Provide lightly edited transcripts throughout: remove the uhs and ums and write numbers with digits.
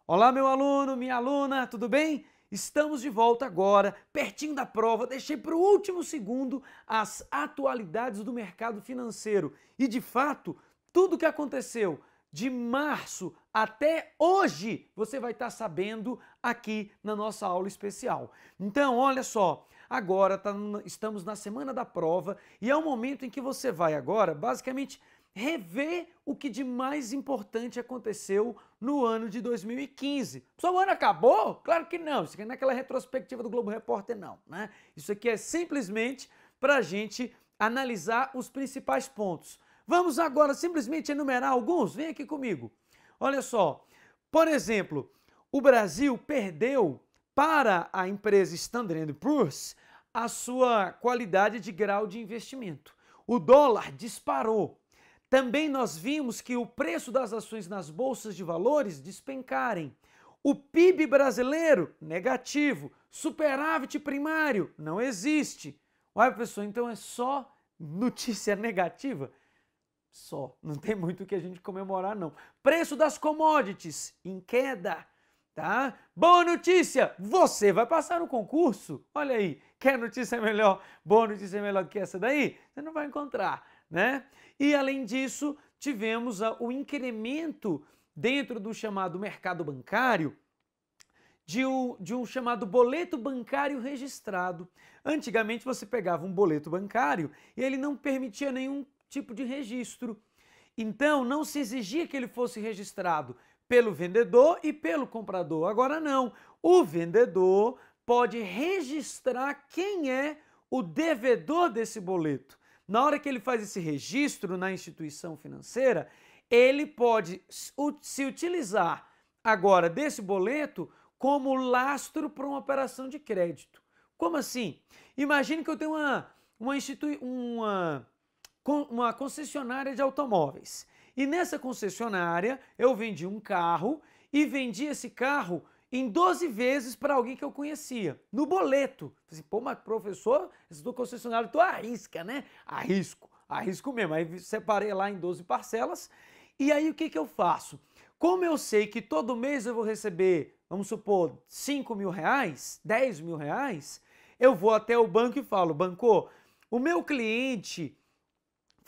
Olá, meu aluno, minha aluna, tudo bem? Estamos de volta agora, pertinho da prova. Deixei para o último segundo as atualidades do mercado financeiro. E, de fato, tudo o que aconteceu de março até hoje, você vai estar sabendo aqui na nossa aula especial. Então, olha só, agora estamos na semana da prova e é o momento em que você vai agora, basicamente, rever o que de mais importante aconteceu no ano de 2015. Só o ano acabou? Claro que não. Isso aqui não é aquela retrospectiva do Globo Repórter, não, né? Isso aqui é simplesmente para a gente analisar os principais pontos. Vamos agora simplesmente enumerar alguns? Vem aqui comigo. Olha só, por exemplo, o Brasil perdeu para a empresa Standard & Poor's a sua qualidade de grau de investimento. O dólar disparou. Também nós vimos que o preço das ações nas bolsas de valores despencarem. O PIB brasileiro, negativo. Superávit primário, não existe. Uai, professor, então é só notícia negativa? Só, não tem muito o que a gente comemorar, não. Preço das commodities, em queda. Tá? Boa notícia, você vai passar no concurso. Olha aí, quer notícia melhor? Boa notícia melhor do que essa daí? Você não vai encontrar, né? E além disso, tivemos o incremento dentro do chamado mercado bancário de um chamado boleto bancário registrado. Antigamente você pegava um boleto bancário e ele não permitia nenhum tipo de registro. Então não se exigia que ele fosse registrado pelo vendedor e pelo comprador. Agora não. O vendedor pode registrar quem é o devedor desse boleto. Na hora que ele faz esse registro na instituição financeira, ele pode se utilizar agora desse boleto como lastro para uma operação de crédito. Como assim? Imagine que eu tenho uma concessionária de automóveis. E nessa concessionária eu vendi um carro e vendi esse carro em 12 vezes para alguém que eu conhecia, no boleto. Assim, pô, mas professor, esse do concessionário tu arrisca, né? Arrisco mesmo. Aí separei lá em 12 parcelas. E aí o que eu faço? Como eu sei que todo mês eu vou receber, vamos supor, 5 mil reais, 10 mil reais, eu vou até o banco e falo, banco, o meu cliente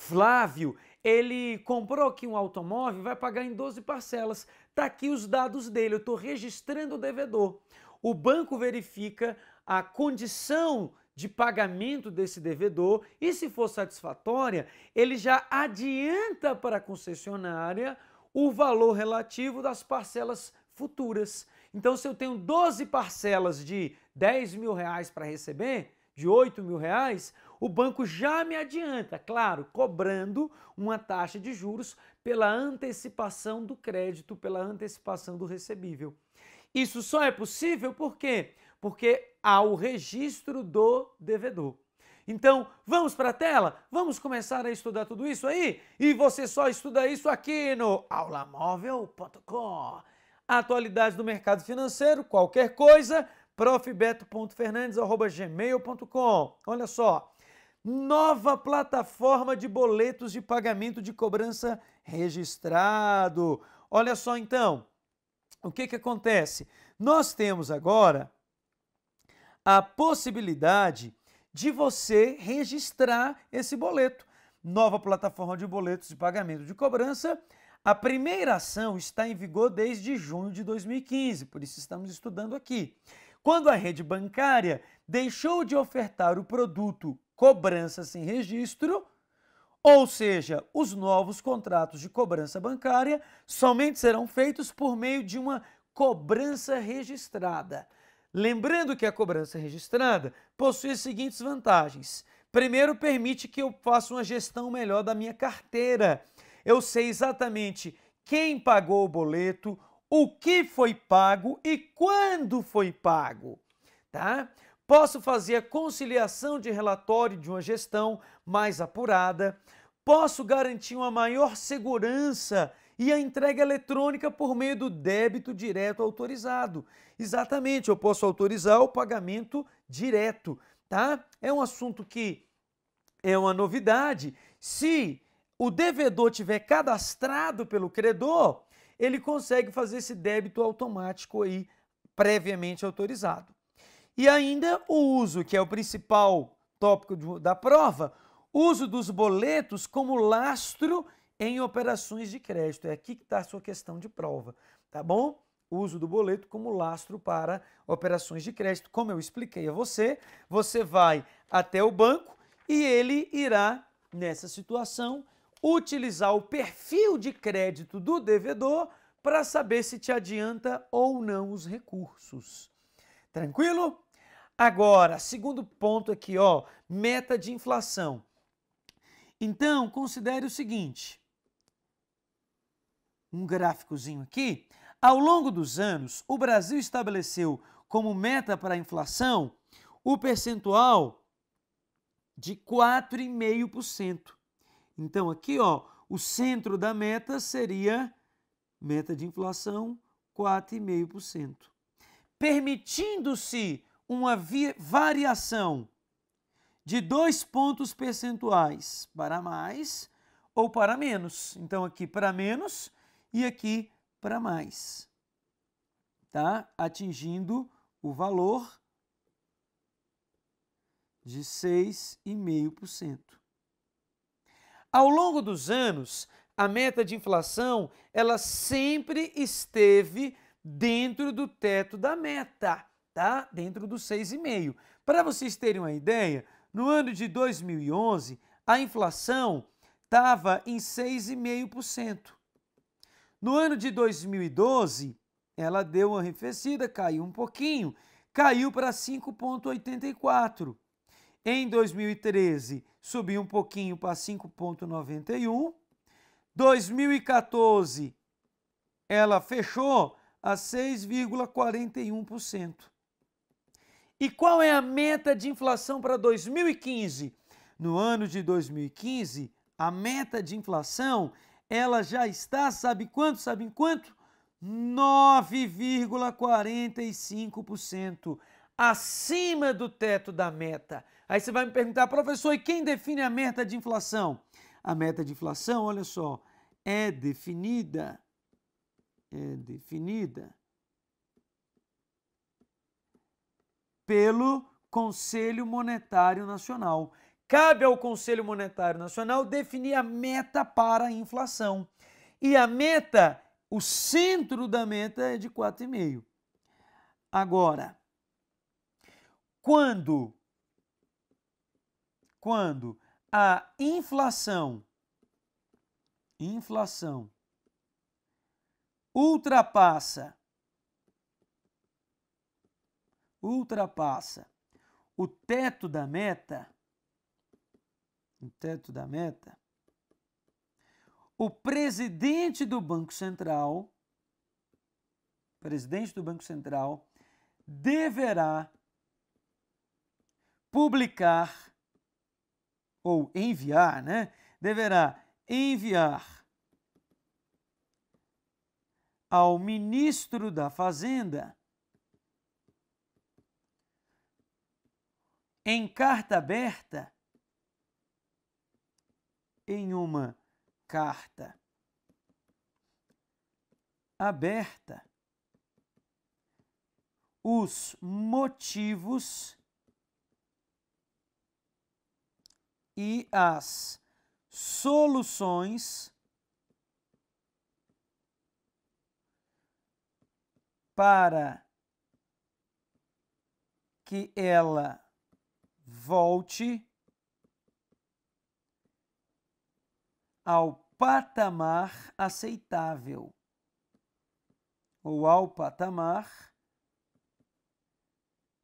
Flávio, ele comprou aqui um automóvel, vai pagar em 12 parcelas. Tá aqui os dados dele, eu estou registrando o devedor. O banco verifica a condição de pagamento desse devedor e, se for satisfatória, ele já adianta para a concessionária o valor relativo das parcelas futuras. Então, se eu tenho 12 parcelas de 10 mil reais para receber, de 8 mil reais, o banco já me adianta, claro, cobrando uma taxa de juros pela antecipação do crédito, pela antecipação do recebível. Isso só é possível por quê? Porque há o registro do devedor. Então, vamos para a tela? Vamos começar a estudar tudo isso aí? E você só estuda isso aqui no aulamóvel.com. Atualidades do mercado financeiro, qualquer coisa, profbeto.fernandes@gmail.com. Olha só, nova plataforma de boletos de pagamento de cobrança registrado. Olha só então, o que acontece? Nós temos agora a possibilidade de você registrar esse boleto. Nova plataforma de boletos de pagamento de cobrança. A primeira ação está em vigor desde junho de 2015, por isso estamos estudando aqui. Quando a rede bancária deixou de ofertar o produto cobrança sem registro, ou seja, os novos contratos de cobrança bancária somente serão feitos por meio de uma cobrança registrada. Lembrando que a cobrança registrada possui as seguintes vantagens. Primeiro, permite que eu faça uma gestão melhor da minha carteira. Eu sei exatamente quem pagou o boleto, o que foi pago e quando foi pago, tá? Posso fazer a conciliação de relatório de uma gestão mais apurada, posso garantir uma maior segurança e a entrega eletrônica por meio do débito direto autorizado. Exatamente, eu posso autorizar o pagamento direto, tá? É um assunto que é uma novidade. Se o devedor tiver cadastrado pelo credor, ele consegue fazer esse débito automático aí, previamente autorizado. E ainda o uso, que é o principal tópico da prova, uso dos boletos como lastro em operações de crédito. É aqui que está a sua questão de prova, tá bom? Uso do boleto como lastro para operações de crédito. Como eu expliquei a você, você vai até o banco e ele irá, nessa situação, utilizar o perfil de crédito do devedor para saber se te adianta ou não os recursos. Tranquilo? Agora, segundo ponto aqui, ó, meta de inflação. Então, considere o seguinte, um gráficozinho aqui. Ao longo dos anos, o Brasil estabeleceu como meta para a inflação o percentual de 4,5%. Então, aqui, ó, o centro da meta seria meta de inflação 4,5%. Permitindo-se uma variação de 2 pontos percentuais para mais ou para menos. Então, aqui para menos e aqui para mais, tá? Atingindo o valor de 6,5%. Ao longo dos anos, a meta de inflação, ela sempre esteve dentro do teto da meta, tá? Dentro dos 6,5%. Para vocês terem uma ideia, no ano de 2011, a inflação estava em 6,5%. No ano de 2012, ela deu uma arrefecida, caiu um pouquinho, caiu para 5,84%. Em 2013, subiu um pouquinho para 5,91%. 2014, ela fechou a 6,41%. E qual é a meta de inflação para 2015? No ano de 2015, a meta de inflação, ela já está, sabe quanto? Sabe em quanto? 9,45%, acima do teto da meta. Aí você vai me perguntar, professor, e quem define a meta de inflação? A meta de inflação, olha só, é definida pelo Conselho Monetário Nacional. Cabe ao Conselho Monetário Nacional definir a meta para a inflação. E a meta, o centro da meta é de 4,5%. Agora, quando a inflação ultrapassa o teto da meta, o presidente do Banco Central deverá publicar ou enviar, deverá enviar ao ministro da Fazenda em carta aberta, em uma carta aberta, os motivos e as soluções para que ela volte ao patamar aceitável ou ao patamar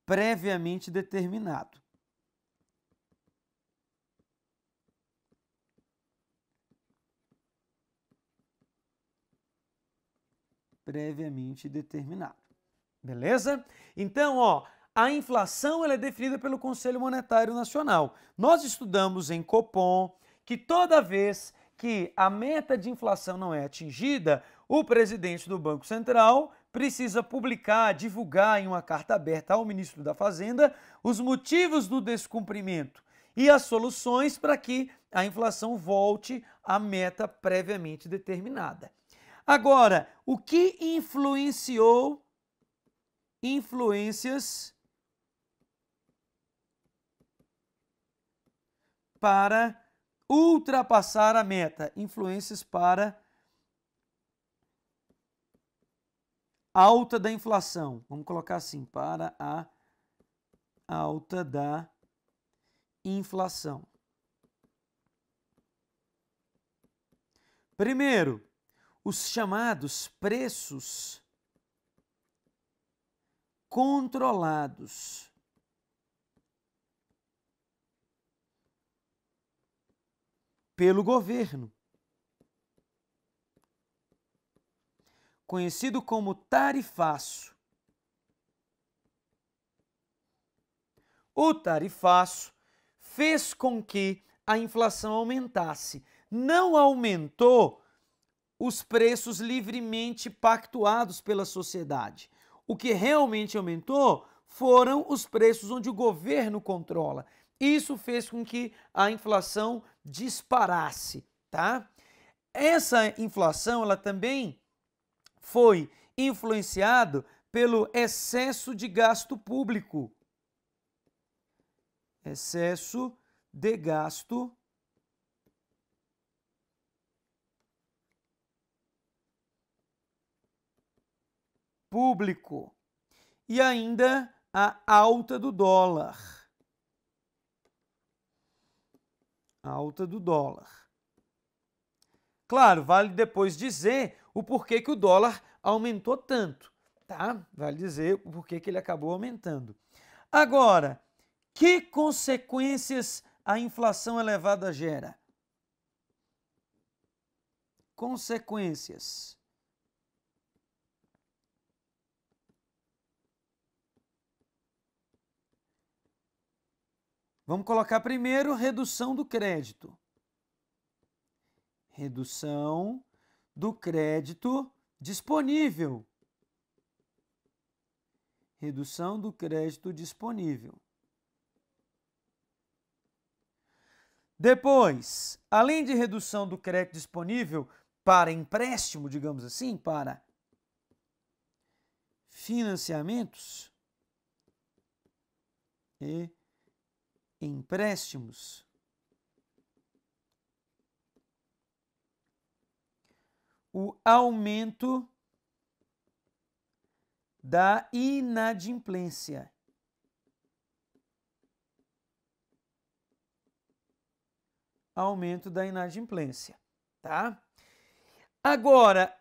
previamente determinado. Previamente determinado. Beleza? Então, ó, a inflação ela é definida pelo Conselho Monetário Nacional. Nós estudamos em Copom que toda vez que a meta de inflação não é atingida, o presidente do Banco Central precisa publicar, divulgar em uma carta aberta ao ministro da Fazenda os motivos do descumprimento e as soluções para que a inflação volte à meta previamente determinada. Agora, o que influências para ultrapassar a meta? Influências para alta da inflação. Vamos colocar assim, para a alta da inflação. Primeiro, os chamados preços controlados. Pelo governo, conhecido como tarifaço. O tarifaço fez com que a inflação aumentasse. Não aumentou os preços livremente pactuados pela sociedade. O que realmente aumentou foram os preços onde o governo controla. Isso fez com que a inflação disparasse, tá? Essa inflação, ela também foi influenciada pelo excesso de gasto público. Excesso de gasto público. E ainda a alta do dólar. Alta do dólar. Claro, vale depois dizer o porquê que o dólar aumentou tanto, tá? Vale dizer o porquê que ele acabou aumentando. Agora, que consequências a inflação elevada gera? Consequências. Vamos colocar primeiro redução do crédito. Redução do crédito disponível. Redução do crédito disponível. Depois, além de redução do crédito disponível para empréstimo, digamos assim, para financiamentos e empréstimos, o aumento da inadimplência. Aumento da inadimplência, tá? Agora,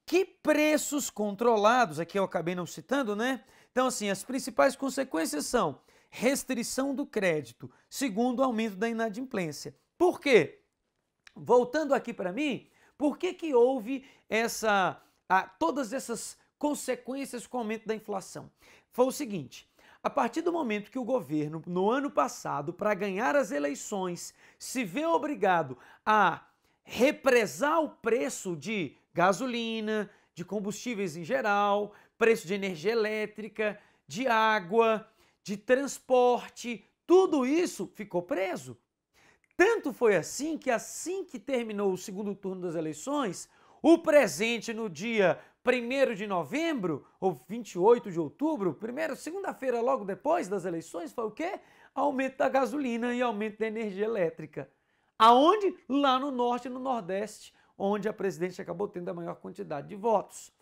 que preços controlados, aqui eu acabei não citando, né? Então, assim, as principais consequências são restrição do crédito, segundo, aumento da inadimplência. Por quê? Voltando aqui para mim, por que houve todas essas consequências com o aumento da inflação? Foi o seguinte: a partir do momento que o governo, no ano passado, para ganhar as eleições, se vê obrigado a represar o preço de gasolina, de combustíveis em geral, preço de energia elétrica, de água, de transporte, tudo isso ficou preso. Tanto foi assim que terminou o segundo turno das eleições, o presente no dia 1º de novembro, ou 28 de outubro, segunda-feira logo depois das eleições, foi o quê? Aumento da gasolina e aumento da energia elétrica. Aonde? Lá no norte e no nordeste, onde a presidente acabou tendo a maior quantidade de votos.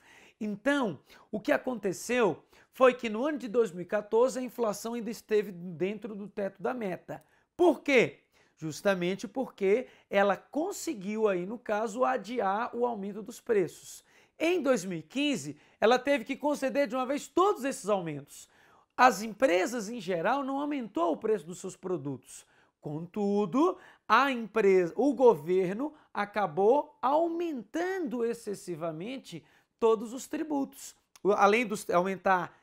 Então, o que aconteceu foi que no ano de 2014 a inflação ainda esteve dentro do teto da meta. Por quê? Justamente porque ela conseguiu aí, no caso, adiar o aumento dos preços. Em 2015, ela teve que conceder de uma vez todos esses aumentos. As empresas, em geral, não aumentou o preço dos seus produtos. Contudo, o governo acabou aumentando excessivamente todos os tributos. Além de aumentar,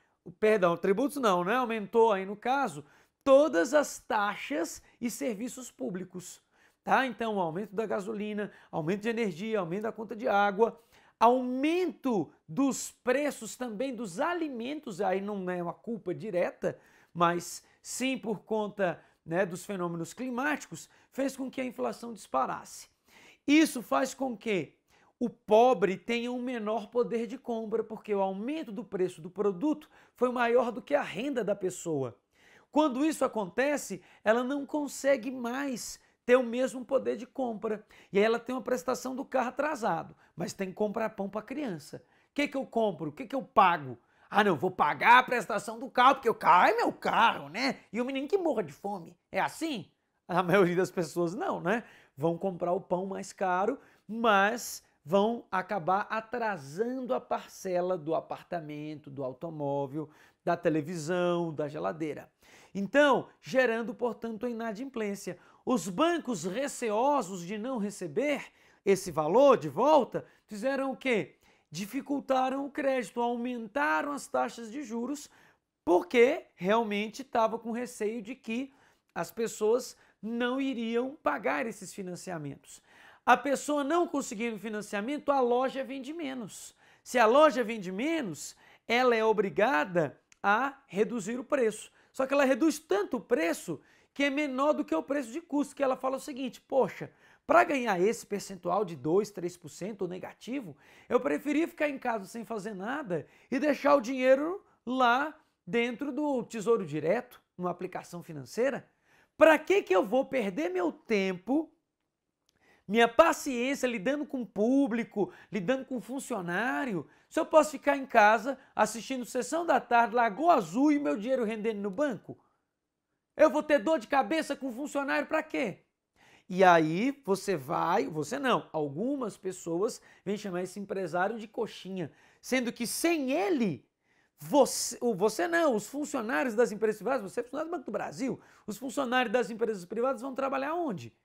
tributos não, né? Aumentou aí, no caso, todas as taxas e serviços públicos, tá? Então, aumento da gasolina, aumento de energia, aumento da conta de água, aumento dos preços também dos alimentos, aí não é uma culpa direta, mas sim por conta, né, dos fenômenos climáticos, fez com que a inflação disparasse. Isso faz com que o pobre tenha um menor poder de compra, porque o aumento do preço do produto foi maior do que a renda da pessoa. Quando isso acontece, ela não consegue mais ter o mesmo poder de compra. E aí ela tem uma prestação do carro atrasado, mas tem que comprar pão para a criança. O que eu compro? O que eu pago? Ah, não, vou pagar a prestação do carro, porque o carro é meu carro, né? E o menino que morra de fome. É assim? A maioria das pessoas não, né? Vão comprar o pão mais caro, mas vão acabar atrasando a parcela do apartamento, do automóvel, da televisão, da geladeira. Então, gerando, portanto, a inadimplência. Os bancos receosos de não receber esse valor de volta fizeram o quê? Dificultaram o crédito, aumentaram as taxas de juros, porque realmente estava com receio de que as pessoas não iriam pagar esses financiamentos. A pessoa não conseguindo financiamento, a loja vende menos. Se a loja vende menos, ela é obrigada a reduzir o preço. Só que ela reduz tanto o preço que é menor do que o preço de custo, que ela fala o seguinte, poxa, para ganhar esse percentual de 2, 3% negativo, eu preferia ficar em casa sem fazer nada e deixar o dinheiro lá dentro do Tesouro Direto, numa aplicação financeira. Para que eu vou perder meu tempo, minha paciência lidando com o público, lidando com funcionário, se eu posso ficar em casa assistindo Sessão da Tarde, Lagoa Azul e meu dinheiro rendendo no banco? Eu vou ter dor de cabeça com funcionário para quê? E aí você não, algumas pessoas vêm chamar esse empresário de coxinha, sendo que sem ele, você não, os funcionários das empresas privadas, você é funcionário do Banco do Brasil, os funcionários das empresas privadas vão trabalhar onde?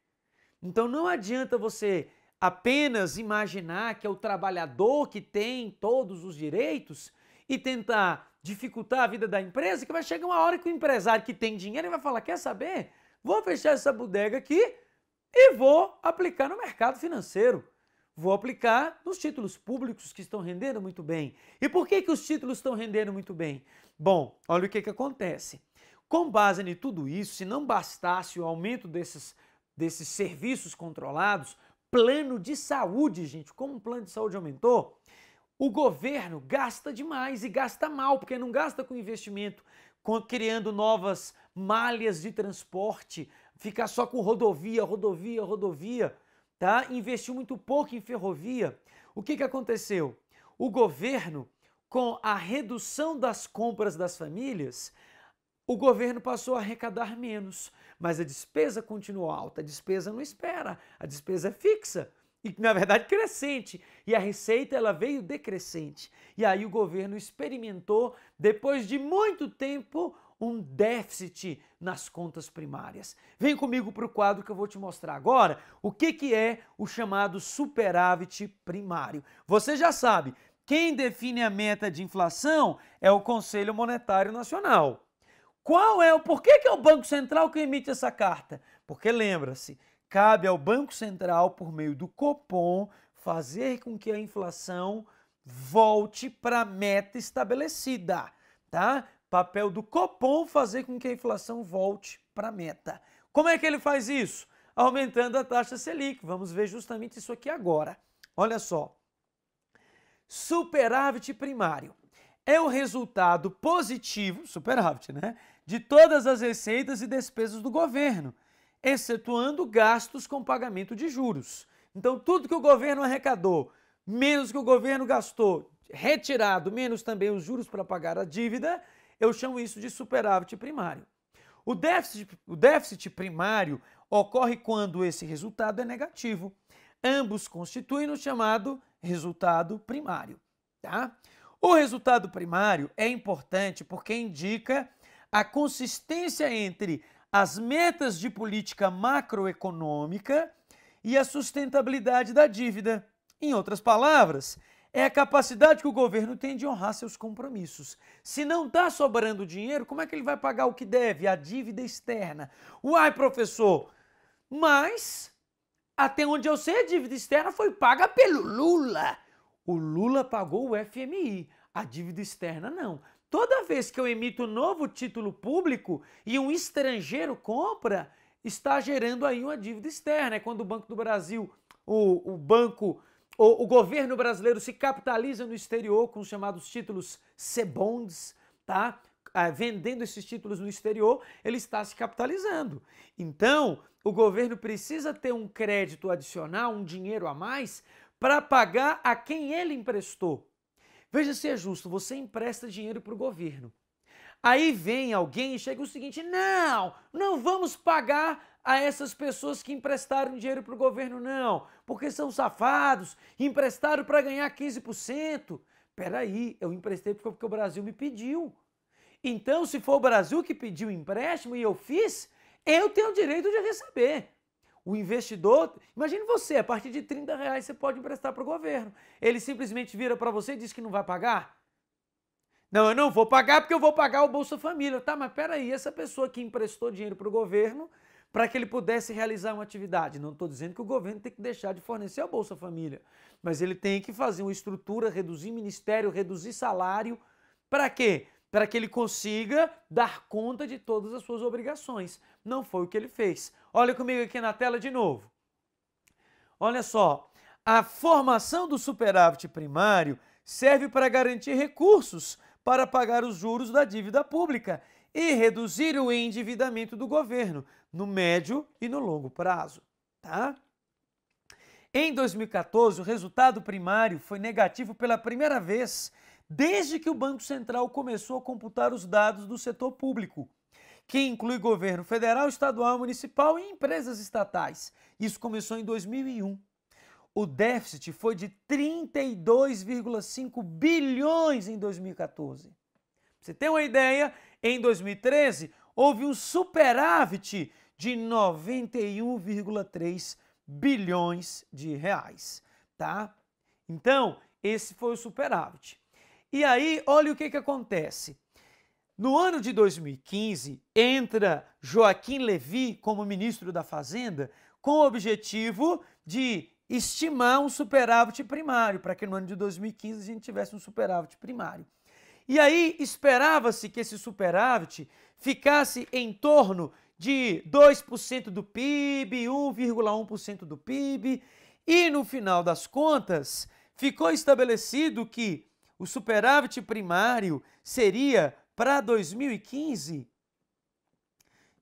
Então não adianta você apenas imaginar que é o trabalhador que tem todos os direitos e tentar dificultar a vida da empresa, que vai chegar uma hora que o empresário que tem dinheiro vai falar, quer saber? Vou fechar essa bodega aqui e vou aplicar no mercado financeiro. Vou aplicar nos títulos públicos que estão rendendo muito bem. E por que os títulos estão rendendo muito bem? Bom, olha o que acontece. Com base em tudo isso, se não bastasse o aumento desses serviços controlados, plano de saúde, gente, como o plano de saúde aumentou, o governo gasta demais e gasta mal, porque não gasta com investimento, criando novas malhas de transporte, ficar só com rodovia, tá? Investiu muito pouco em ferrovia. O que aconteceu? O governo, com a redução das compras das famílias, o governo passou a arrecadar menos, mas a despesa continuou alta, a despesa não espera, a despesa é fixa e, na verdade, crescente. E a receita ela veio decrescente. E aí o governo experimentou, depois de muito tempo, um déficit nas contas primárias. Vem comigo para o quadro que eu vou te mostrar agora o que é o chamado superávit primário. Você já sabe, quem define a meta de inflação é o Conselho Monetário Nacional. Por que é o Banco Central que emite essa carta? Porque lembra-se, cabe ao Banco Central, por meio do Copom, fazer com que a inflação volte para a meta estabelecida, tá? Papel do Copom fazer com que a inflação volte para a meta. Como é que ele faz isso? Aumentando a taxa Selic. Vamos ver justamente isso aqui agora. Olha só. Superávit primário é o resultado positivo, superávit, né? De todas as receitas e despesas do governo, excetuando gastos com pagamento de juros. Então, tudo que o governo arrecadou, menos que o governo gastou, retirado, menos também os juros para pagar a dívida, eu chamo isso de superávit primário. O déficit primário ocorre quando esse resultado é negativo. Ambos constituem o chamado resultado primário, tá? O resultado primário é importante porque indica a consistência entre as metas de política macroeconômica e a sustentabilidade da dívida. Em outras palavras, é a capacidade que o governo tem de honrar seus compromissos. Se não está sobrando dinheiro, como é que ele vai pagar o que deve? A dívida externa. Uai, professor, mas até onde eu sei, a dívida externa foi paga pelo Lula. O Lula pagou o FMI, a dívida externa não. Toda vez que eu emito um novo título público e um estrangeiro compra, está gerando aí uma dívida externa. É quando o Banco do Brasil, o governo brasileiro se capitaliza no exterior com os chamados títulos C-Bonds, tá? Vendendo esses títulos no exterior, ele está se capitalizando. Então, o governo precisa ter um crédito adicional, um dinheiro a mais, para pagar a quem ele emprestou. Veja se é justo, você empresta dinheiro para o governo. Aí vem alguém e chega o seguinte: não vamos pagar a essas pessoas que emprestaram dinheiro para o governo, não, porque são safados, emprestaram para ganhar 15%. Peraí, eu emprestei porque o Brasil me pediu. Então, se for o Brasil que pediu o empréstimo e eu fiz, eu tenho o direito de receber. O investidor, imagine você, a partir de R$30 você pode emprestar para o governo. Ele simplesmente vira para você e diz que não vai pagar? Não, eu não vou pagar porque eu vou pagar o Bolsa Família. Tá, mas peraí, essa pessoa que emprestou dinheiro para o governo para que ele pudesse realizar uma atividade. Não estou dizendo que o governo tem que deixar de fornecer o Bolsa Família, mas ele tem que fazer uma estrutura, reduzir ministério, reduzir salário. Para quê? Para que ele consiga dar conta de todas as suas obrigações. Não foi o que ele fez. Olha comigo aqui na tela de novo. Olha só, a formação do superávit primário serve para garantir recursos para pagar os juros da dívida pública e reduzir o endividamento do governo no médio e no longo prazo, tá? Em 2014, o resultado primário foi negativo pela primeira vez desde que o Banco Central começou a computar os dados do setor público, que inclui governo federal, estadual, municipal e empresas estatais. Isso começou em 2001. O déficit foi de 32,5 bilhões em 2014. Pra você ter uma ideia, em 2013 houve um superávit de 91,3 bilhões de reais, tá? Então, esse foi o superávit. E aí, olha o que acontece. No ano de 2015, entra Joaquim Levy como ministro da Fazenda com o objetivo de estimar um superávit primário, para que no ano de 2015 a gente tivesse um superávit primário. E aí esperava-se que esse superávit ficasse em torno de 2% do PIB, 1,1% do PIB, e no final das contas ficou estabelecido que o superávit primário seria para 2015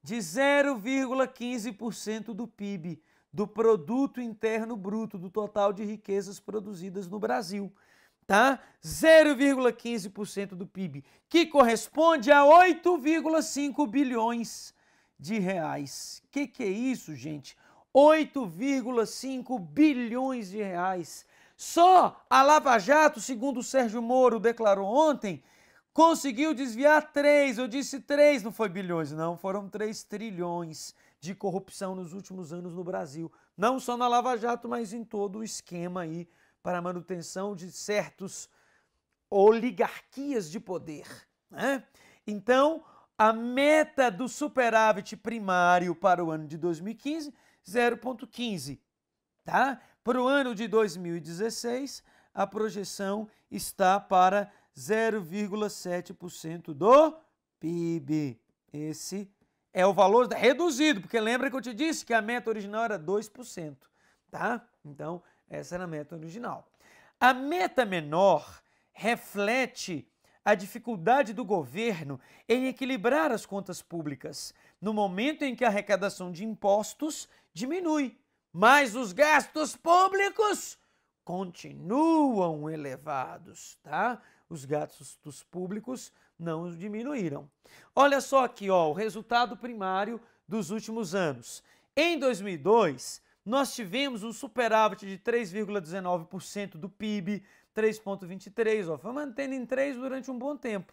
de 0,15% do PIB, do Produto Interno Bruto, do total de riquezas produzidas no Brasil, tá? 0,15% do PIB, que corresponde a 8,5 bilhões de reais. Que é isso, gente? 8,5 bilhões de reais. Só a Lava Jato, segundo o Sérgio Moro declarou ontem, conseguiu desviar 3, eu disse 3, não foi bilhões, não, foram 3 trilhões de corrupção nos últimos anos no Brasil. Não só na Lava Jato, mas em todo o esquema aí para a manutenção de certas oligarquias de poder, né? Então, a meta do superávit primário para o ano de 2015, 0,15, tá? Para o ano de 2016, a projeção está para 0,7% do PIB. Esse é o valor reduzido, porque lembra que eu te disse que a meta original era 2%, tá? Então, essa era a meta original. A meta menor reflete a dificuldade do governo em equilibrar as contas públicas, no momento em que a arrecadação de impostos diminui, mas os gastos públicos continuam elevados, tá? Os gastos públicos não diminuíram. Olha só aqui, ó, o resultado primário dos últimos anos. Em 2002, nós tivemos um superávit de 3,19% do PIB, 3,23%, ó, foi mantendo em 3 durante um bom tempo,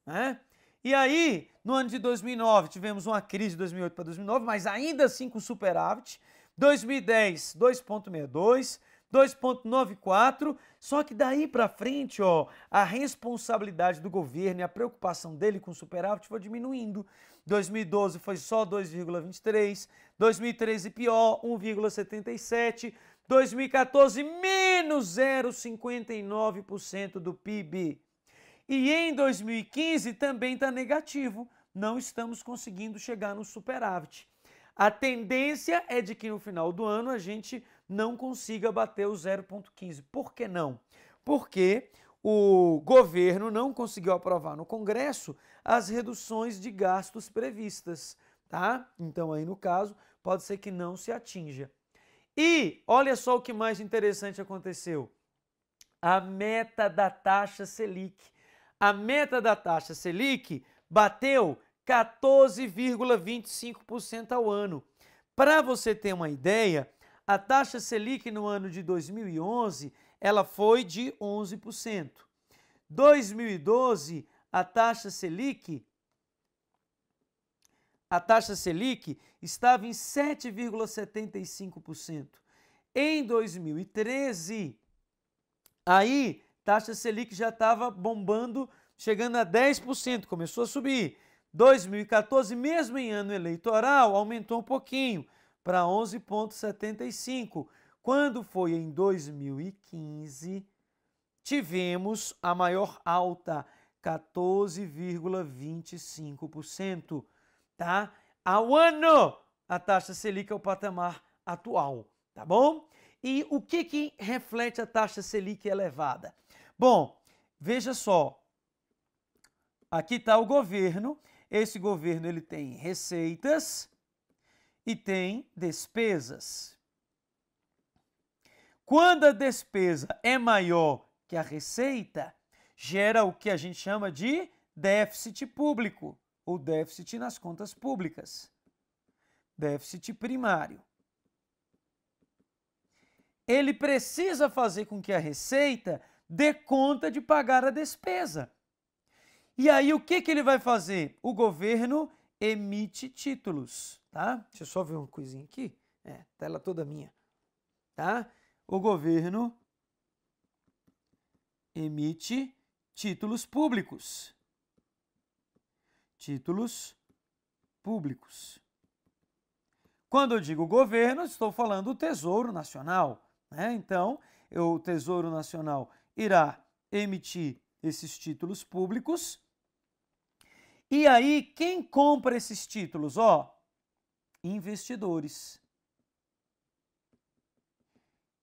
né? E aí, no ano de 2009, tivemos uma crise de 2008 para 2009, mas ainda assim com superávit. 2010, 2,62%, 2,94%, só que daí para frente, ó, a responsabilidade do governo e a preocupação dele com o superávit foi diminuindo. 2012 foi só 2,23%, 2013 pior, 1,77%, 2014 menos 0,59% do PIB. E em 2015 também está negativo, não estamos conseguindo chegar no superávit. A tendência é de que no final do ano a gente não consiga bater o 0,15. Por que não? Porque o governo não conseguiu aprovar no Congresso as reduções de gastos previstas, tá? Então aí no caso pode ser que não se atinja. E olha só o que mais interessante aconteceu. A meta da taxa Selic. A meta da taxa Selic bateu 14,25% ao ano. Para você ter uma ideia, a taxa Selic no ano de 2011, ela foi de 11%. 2012, a taxa Selic estava em 7,75%. Em 2013, aí taxa Selic já estava bombando, chegando a 10%, começou a subir. 2014, mesmo em ano eleitoral, aumentou um pouquinho para 11,75%. Quando foi em 2015, tivemos a maior alta, 14,25%, tá? Ao ano, a taxa Selic é o patamar atual, tá bom? E o que reflete a taxa Selic elevada? Bom, veja só, aqui está o governo, esse governo ele tem receitas e tem despesas. Quando a despesa é maior que a receita, gera o que a gente chama de déficit público, ou déficit nas contas públicas, déficit primário. Ele precisa fazer com que a receita dê conta de pagar a despesa. E aí o que ele vai fazer? O governo emite títulos, tá? Deixa eu só ver uma coisinha aqui. Tela toda minha, tá? O governo emite títulos públicos. Títulos públicos. Quando eu digo governo, estou falando do Tesouro Nacional, né? Então, o Tesouro Nacional irá emitir esses títulos públicos. E aí, quem compra esses títulos? Investidores.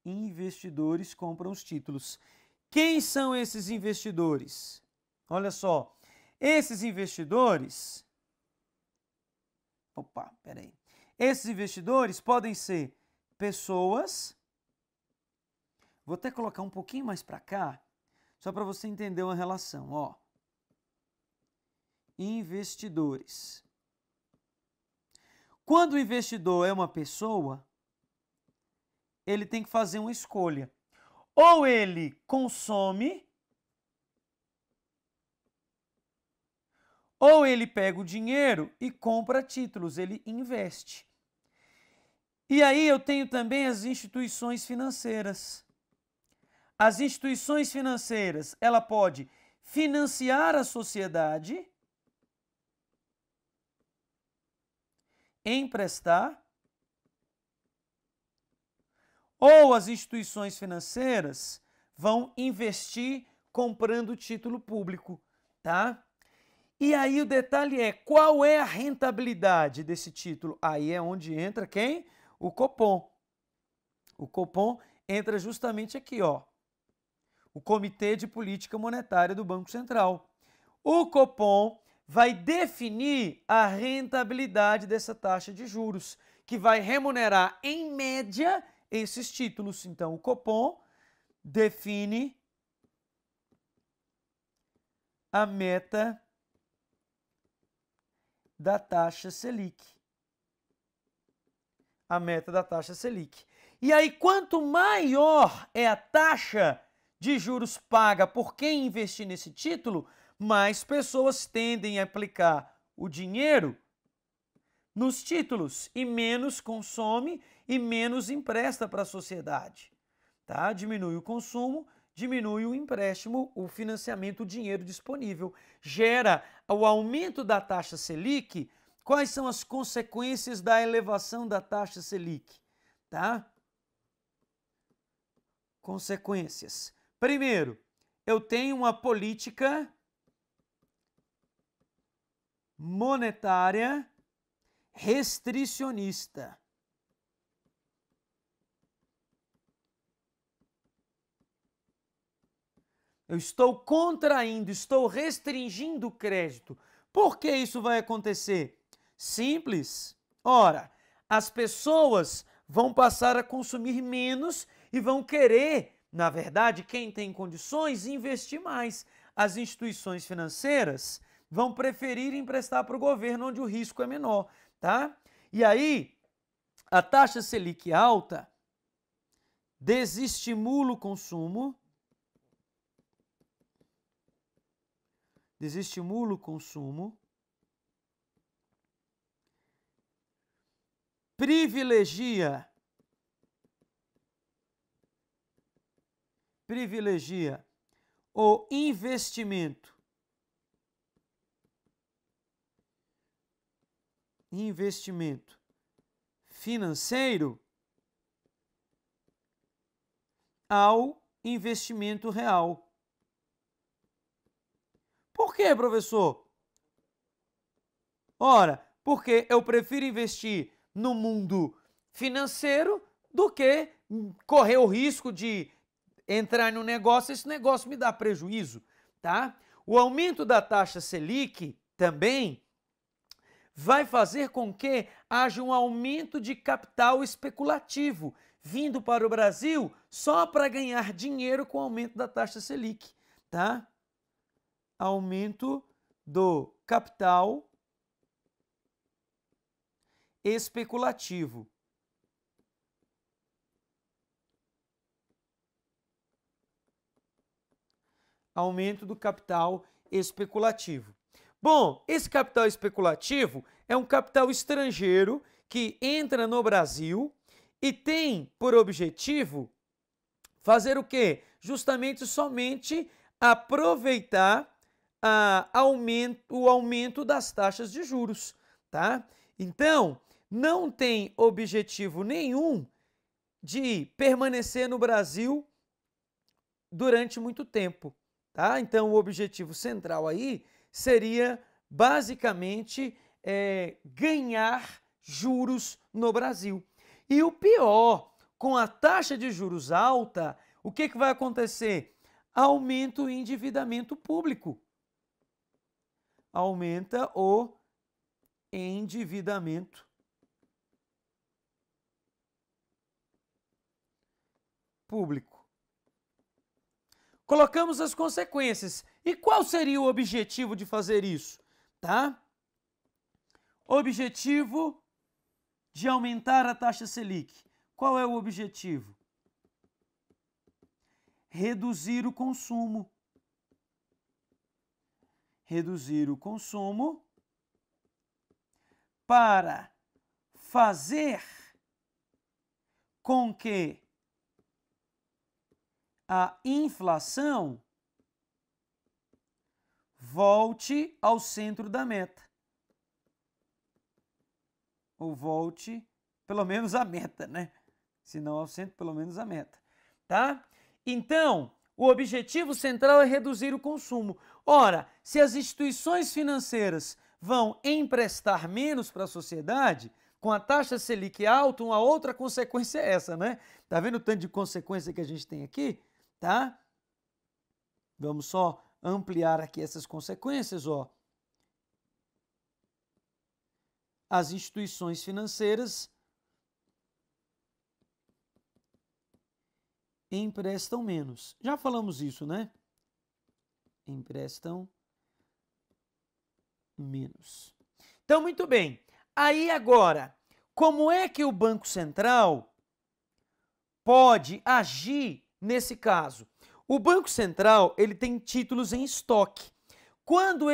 Investidores compram os títulos. Quem são esses investidores? Olha só, esses investidores... Esses investidores podem ser pessoas... Vou até colocar um pouquinho mais para cá, só para você entender uma relação, Investidores. Quando o investidor é uma pessoa, ele tem que fazer uma escolha. Ou ele consome, ou ele pega o dinheiro e compra títulos, ele investe. E aí eu tenho também as instituições financeiras. As instituições financeiras, ela pode financiar a sociedade, emprestar, ou as instituições financeiras vão investir comprando título público, tá? E aí o detalhe é, qual é a rentabilidade desse título? Aí é onde entra quem? O Copom. O Copom entra justamente aqui, o Comitê de Política Monetária do Banco Central. O Copom vai definir a rentabilidade dessa taxa de juros, que vai remunerar, em média, esses títulos. Então, o Copom define a meta da taxa Selic. A meta da taxa Selic. E aí, quanto maior é a taxa de juros paga por quem investir nesse título, mais pessoas tendem a aplicar o dinheiro nos títulos e menos consome e menos empresta para a sociedade. Tá? Diminui o consumo, diminui o empréstimo, o financiamento, o dinheiro disponível. Gera o aumento da taxa Selic. Quais são as consequências da elevação da taxa Selic? Tá? Consequências. Primeiro, eu tenho uma política monetária restricionista. Eu estou contraindo, estou restringindo o crédito. Por que isso vai acontecer? Simples. Ora, as pessoas vão passar a consumir menos e vão querer, na verdade, quem tem condições, investir mais. As instituições financeiras vão preferir emprestar para o governo, onde o risco é menor, tá? E aí, a taxa Selic alta desestimula o consumo, privilegia o investimento financeiro ao investimento real. Por quê, professor? Ora, porque eu prefiro investir no mundo financeiro do que correr o risco de entrar no negócio e esse negócio me dá prejuízo, tá? O aumento da taxa Selic também vai fazer com que haja um aumento de capital especulativo vindo para o Brasil só para ganhar dinheiro com o aumento da taxa Selic, tá? Aumento do capital especulativo. Aumento do capital especulativo. Bom, esse capital especulativo é um capital estrangeiro que entra no Brasil e tem por objetivo fazer o quê? Justamente somente aproveitar o aumento das taxas de juros, tá? Então, não tem objetivo nenhum de permanecer no Brasil durante muito tempo, tá? Então, o objetivo central aí seria basicamente ganhar juros no Brasil. E o pior, com a taxa de juros alta, o que vai acontecer? Aumenta o endividamento público. Aumenta o endividamento público. Colocamos as consequências. E qual seria o objetivo de fazer isso? Tá? Objetivo de aumentar a taxa Selic. Qual é o objetivo? Reduzir o consumo. Reduzir o consumo para fazer com que a inflação volte ao centro da meta. Ou volte pelo menos à meta, né? Se não ao centro, pelo menos à meta, tá? Então, o objetivo central é reduzir o consumo. Ora, se as instituições financeiras vão emprestar menos para a sociedade, com a taxa Selic alta, uma outra consequência é essa, né? Tá vendo o tanto de consequência que a gente tem aqui? Tá? Vamos só ampliar aqui essas consequências, ó. As instituições financeiras emprestam menos. Já falamos isso, né? Emprestam menos. Então, muito bem. Aí agora, como é que o Banco Central pode agir nesse caso? O Banco Central, ele tem títulos em estoque. Quando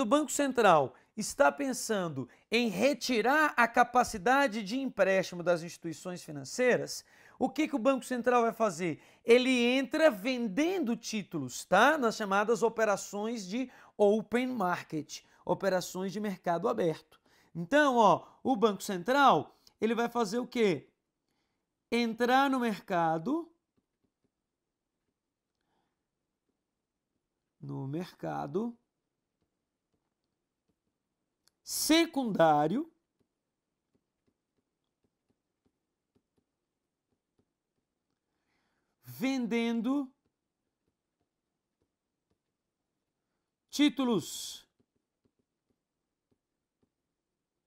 o Banco Central está pensando em retirar a capacidade de empréstimo das instituições financeiras, o que o Banco Central vai fazer? Ele entra vendendo títulos, tá? Nas chamadas operações de open market, operações de mercado aberto. Então, ó, o Banco Central, ele vai fazer o quê? Entrar no mercado secundário vendendo títulos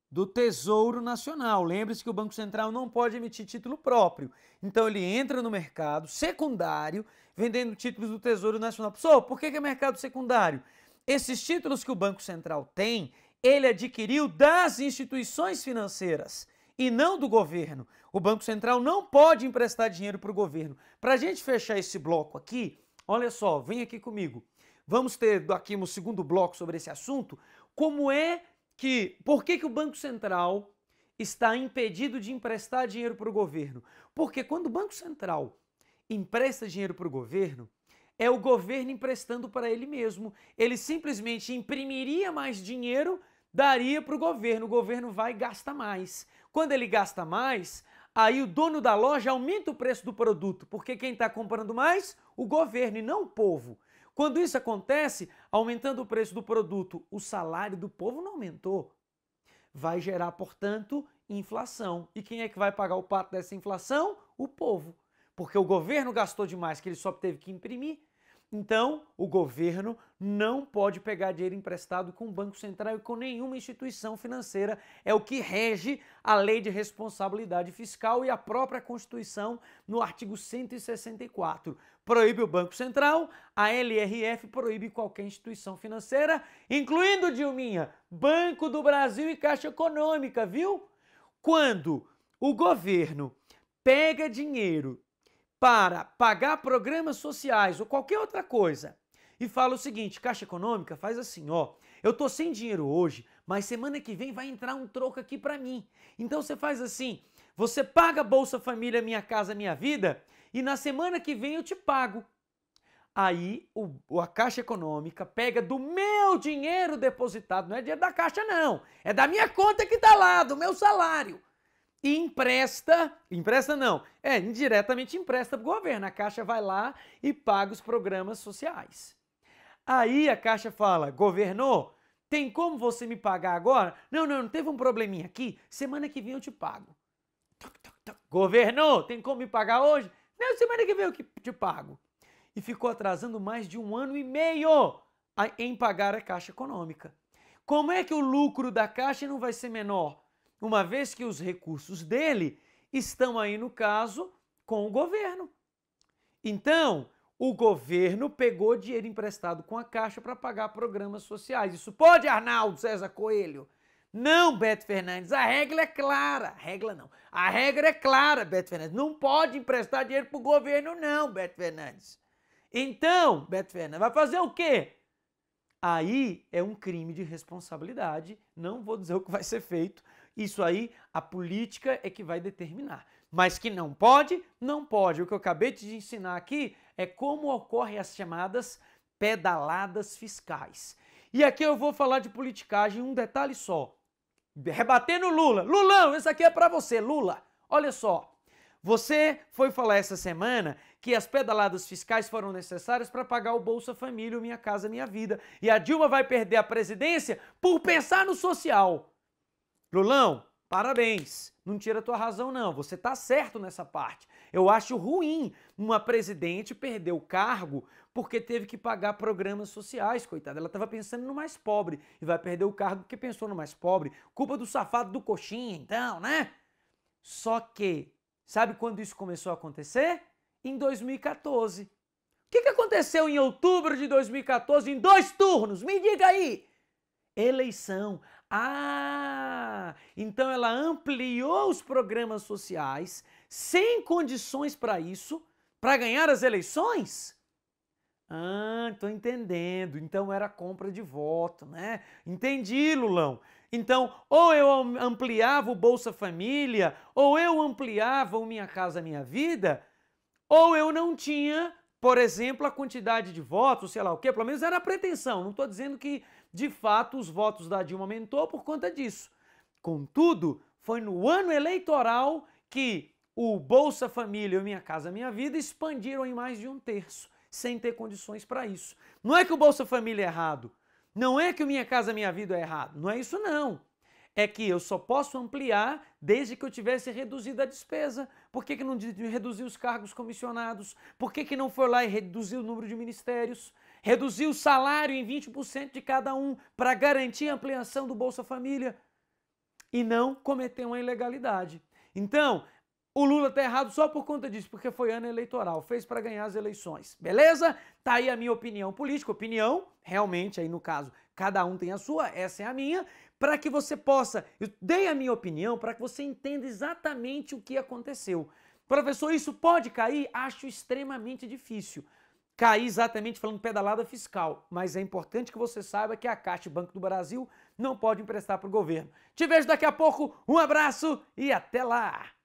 do Tesouro Nacional. Lembre-se que o Banco Central não pode emitir título próprio. Então ele entra no mercado secundário vendendo títulos do Tesouro Nacional. Pessoal, por que é mercado secundário? Esses títulos que o Banco Central tem, ele adquiriu das instituições financeiras e não do governo. O Banco Central não pode emprestar dinheiro para o governo. Para a gente fechar esse bloco aqui, olha só, vem aqui comigo. Vamos ter aqui um segundo bloco sobre esse assunto. Por que o Banco Central está impedido de emprestar dinheiro para o governo? Porque quando o Banco Central empresta dinheiro para o governo, é o governo emprestando para ele mesmo. Ele simplesmente imprimiria mais dinheiro, daria para o governo vai e gasta mais. Quando ele gasta mais, aí o dono da loja aumenta o preço do produto, porque quem está comprando mais? O governo e não o povo. Quando isso acontece, aumentando o preço do produto, o salário do povo não aumentou. Vai gerar, portanto, inflação. E quem é que vai pagar o pato dessa inflação? O povo. Porque o governo gastou demais, que ele só teve que imprimir. Então, o governo não pode pegar dinheiro emprestado com o Banco Central e com nenhuma instituição financeira. É o que rege a Lei de Responsabilidade Fiscal e a própria Constituição no artigo 164. Proíbe o Banco Central, a LRF proíbe qualquer instituição financeira, incluindo, Dilminha, Banco do Brasil e Caixa Econômica, viu? Quando o governo pega dinheiro para pagar programas sociais ou qualquer outra coisa e fala o seguinte, Caixa Econômica faz assim, ó, eu tô sem dinheiro hoje, mas semana que vem vai entrar um troco aqui para mim. Então você faz assim, você paga Bolsa Família Minha Casa Minha Vida e na semana que vem eu te pago. Aí a Caixa Econômica pega do meu dinheiro depositado, não é dinheiro da Caixa não, é da minha conta que tá lá, do meu salário. E indiretamente empresta para o governo. A Caixa vai lá e paga os programas sociais. Aí a Caixa fala, governo, tem como você me pagar agora? Não, teve um probleminha aqui, semana que vem eu te pago. Governo, tem como me pagar hoje? Não, semana que vem eu te pago. E ficou atrasando mais de 1 ano e meio em pagar a Caixa Econômica. Como é que o lucro da Caixa não vai ser menor? Uma vez que os recursos dele estão aí, no caso, com o governo. Então, o governo pegou dinheiro emprestado com a Caixa para pagar programas sociais. Isso pode, Arnaldo César Coelho? Não, Beto Fernandes, a regra é clara. A regra é clara, Beto Fernandes. Não pode emprestar dinheiro para o governo, não, Beto Fernandes. Então, Beto Fernandes, vai fazer o quê? Aí é um crime de responsabilidade, não vou dizer o que vai ser feito, isso aí a política é que vai determinar. Mas que não pode, não pode. O que eu acabei de ensinar aqui é como ocorrem as chamadas pedaladas fiscais. E aqui eu vou falar de politicagem, um detalhe só. Rebatendo o Lula. Lulão, isso aqui é para você, Lula. Olha só, você foi falar essa semana que as pedaladas fiscais foram necessárias para pagar o Bolsa Família, o Minha Casa Minha Vida. E a Dilma vai perder a presidência por pensar no social. Lulão, parabéns. Não tira a tua razão, não. Você tá certo nessa parte. Eu acho ruim uma presidente perder o cargo porque teve que pagar programas sociais, coitada. Ela estava pensando no mais pobre e vai perder o cargo porque pensou no mais pobre. Culpa do safado do coxinha, então, né? Só que, sabe quando isso começou a acontecer? Em 2014. O que aconteceu em outubro de 2014 em 2 turnos? Me diga aí. Eleição. Então ela ampliou os programas sociais sem condições para isso, para ganhar as eleições? Estou entendendo. Então era compra de voto, né? Entendi, Lulão. Então, ou eu ampliava o Bolsa Família, ou eu ampliava o Minha Casa Minha Vida, ou eu não tinha, por exemplo, a quantidade de votos, sei lá o quê, pelo menos era a pretensão. Não estou dizendo que, de fato, os votos da Dilma aumentou por conta disso. Contudo, foi no ano eleitoral que o Bolsa Família e o Minha Casa Minha Vida expandiram em mais de 1/3, sem ter condições para isso. Não é que o Bolsa Família é errado, não é que o Minha Casa Minha Vida é errado, não é isso não. é que eu só posso ampliar desde que eu tivesse reduzido a despesa. Por que não reduziu os cargos comissionados? Por que não foi lá e reduziu o número de ministérios? Reduziu o salário em 20% de cada um para garantir a ampliação do Bolsa Família e não cometer uma ilegalidade. Então, o Lula está errado só por conta disso, porque foi ano eleitoral, fez para ganhar as eleições, beleza? Tá aí a minha opinião política, opinião, realmente, aí no caso, cada um tem a sua, essa é a minha, para que você possa, eu dei a minha opinião para que você entenda exatamente o que aconteceu. Professor, isso pode cair? Acho extremamente difícil. Cair exatamente falando pedalada fiscal, mas é importante que você saiba que a Caixa e Banco do Brasil não pode emprestar para o governo. Te vejo daqui a pouco, um abraço e até lá!